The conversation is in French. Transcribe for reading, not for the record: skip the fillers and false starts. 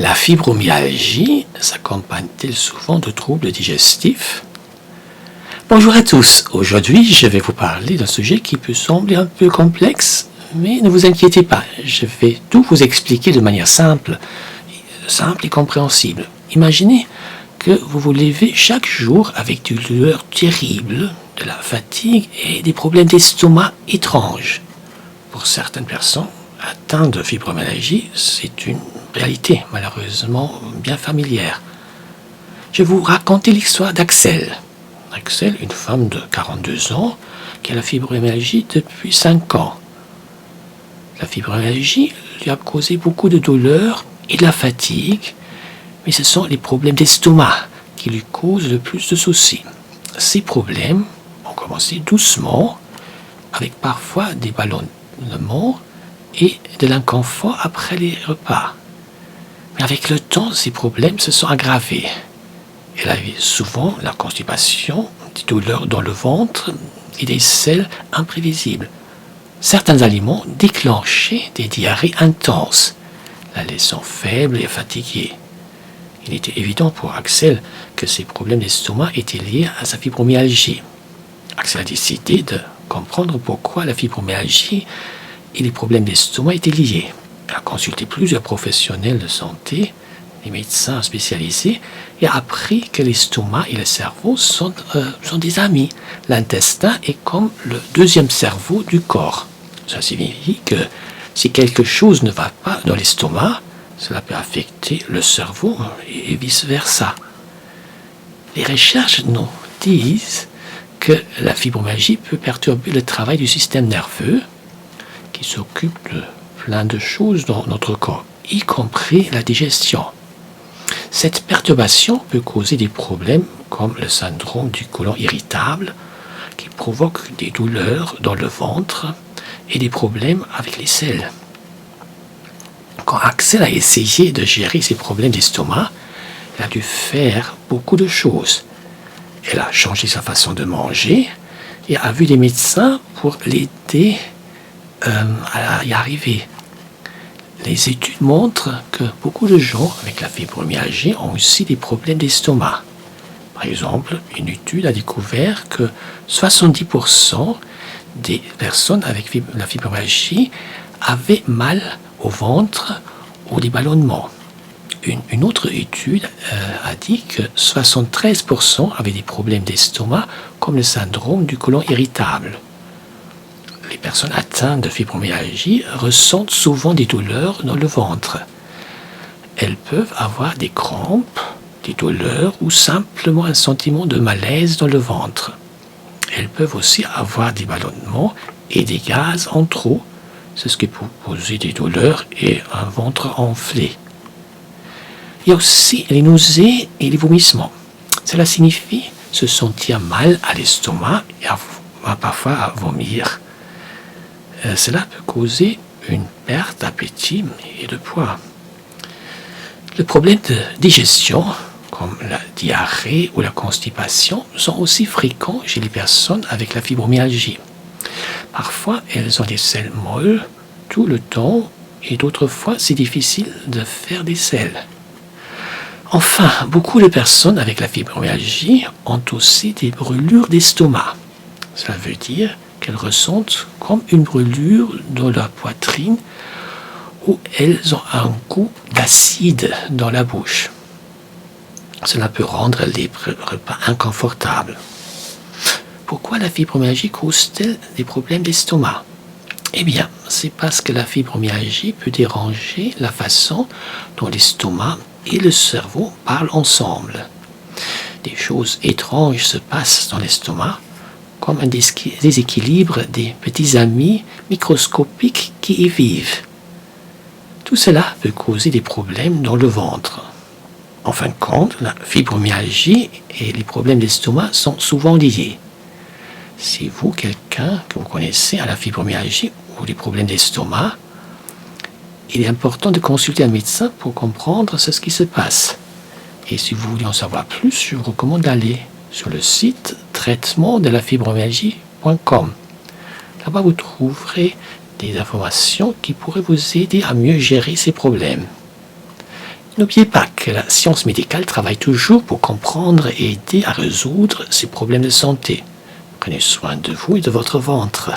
La fibromyalgie s'accompagne-t-elle souvent de troubles digestifs? Bonjour à tous, aujourd'hui je vais vous parler d'un sujet qui peut sembler un peu complexe, mais ne vous inquiétez pas, je vais tout vous expliquer de manière simple et compréhensible. Imaginez que vous vous levez chaque jour avec des douleurs terribles, de la fatigue et des problèmes d'estomac étranges. Pour certaines personnes atteintes de fibromyalgie, c'est une réalité malheureusement bien familière. Je vais vous raconter l'histoire d'Axel. Axel, une femme de 42 ans qui a la fibromyalgie depuis 5 ans. La fibromyalgie lui a causé beaucoup de douleurs et de la fatigue, mais ce sont les problèmes d'estomac qui lui causent le plus de soucis. Ces problèmes ont commencé doucement, avec parfois des ballonnements et de l'inconfort après les repas. Mais avec le temps, ces problèmes se sont aggravés. Elle avait souvent la constipation, des douleurs dans le ventre et des selles imprévisibles. Certains aliments déclenchaient des diarrhées intenses, la laissant faible et fatiguée. Il était évident pour Axel que ces problèmes d'estomac étaient liés à sa fibromyalgie. Axel a décidé de comprendre pourquoi la fibromyalgie et les problèmes d'estomac étaient liés. Elle a consulté plusieurs professionnels de santé, des médecins spécialisés, et a appris que l'estomac et le cerveau sont des amis. L'intestin est comme le deuxième cerveau du corps. Ça signifie que si quelque chose ne va pas dans l'estomac, cela peut affecter le cerveau et vice-versa. Les recherches nous disent que la fibromyalgie peut perturber le travail du système nerveux qui s'occupe de plein de choses dans notre corps, y compris la digestion. Cette perturbation peut causer des problèmes comme le syndrome du côlon irritable qui provoque des douleurs dans le ventre et des problèmes avec les selles. Quand Axel a essayé de gérer ses problèmes d'estomac, elle a dû faire beaucoup de choses. Elle a changé sa façon de manger et a vu des médecins pour l'aider à y arriver. Les études montrent que beaucoup de gens avec la fibromyalgie ont aussi des problèmes d'estomac. Par exemple, une étude a découvert que 70% des personnes avec la fibromyalgie avaient mal au ventre ou des ballonnements. Une autre étude a dit que 73% avaient des problèmes d'estomac comme le syndrome du côlon irritable. Les personnes atteintes de fibromyalgie ressentent souvent des douleurs dans le ventre. Elles peuvent avoir des crampes, des douleurs ou simplement un sentiment de malaise dans le ventre. Elles peuvent aussi avoir des ballonnements et des gaz en trop, c'est ce qui peut causer des douleurs et un ventre enflé. Il y a aussi les nausées et les vomissements. Cela signifie se sentir mal à l'estomac et parfois à vomir. Cela peut causer une perte d'appétit et de poids. Les problèmes de digestion, comme la diarrhée ou la constipation, sont aussi fréquents chez les personnes avec la fibromyalgie. Parfois, elles ont des selles molles tout le temps et d'autres fois, c'est difficile de faire des selles. Enfin, beaucoup de personnes avec la fibromyalgie ont aussi des brûlures d'estomac. Cela veut dire qu'elles ressentent comme une brûlure dans leur poitrine où elles ont un goût d'acide dans la bouche. Cela peut rendre les repas inconfortables. Pourquoi la fibromyalgie cause-t-elle des problèmes d'estomac? Eh bien, c'est parce que la fibromyalgie peut déranger la façon dont l'estomac et le cerveau parlent ensemble. Des choses étranges se passent dans l'estomac, comme un déséquilibre des petits amis microscopiques qui y vivent. Tout cela peut causer des problèmes dans le ventre. En fin de compte, la fibromyalgie et les problèmes d'estomac sont souvent liés. Si vous, quelqu'un que vous connaissez, a la fibromyalgie ou des problèmes d'estomac, il est important de consulter un médecin pour comprendre ce qui se passe. Et si vous voulez en savoir plus, je vous recommande d'aller sur le site traitement-de-la-fibromyalgie.com. Là-bas, vous trouverez des informations qui pourraient vous aider à mieux gérer ces problèmes. N'oubliez pas que la science médicale travaille toujours pour comprendre et aider à résoudre ces problèmes de santé. Prenez soin de vous et de votre ventre.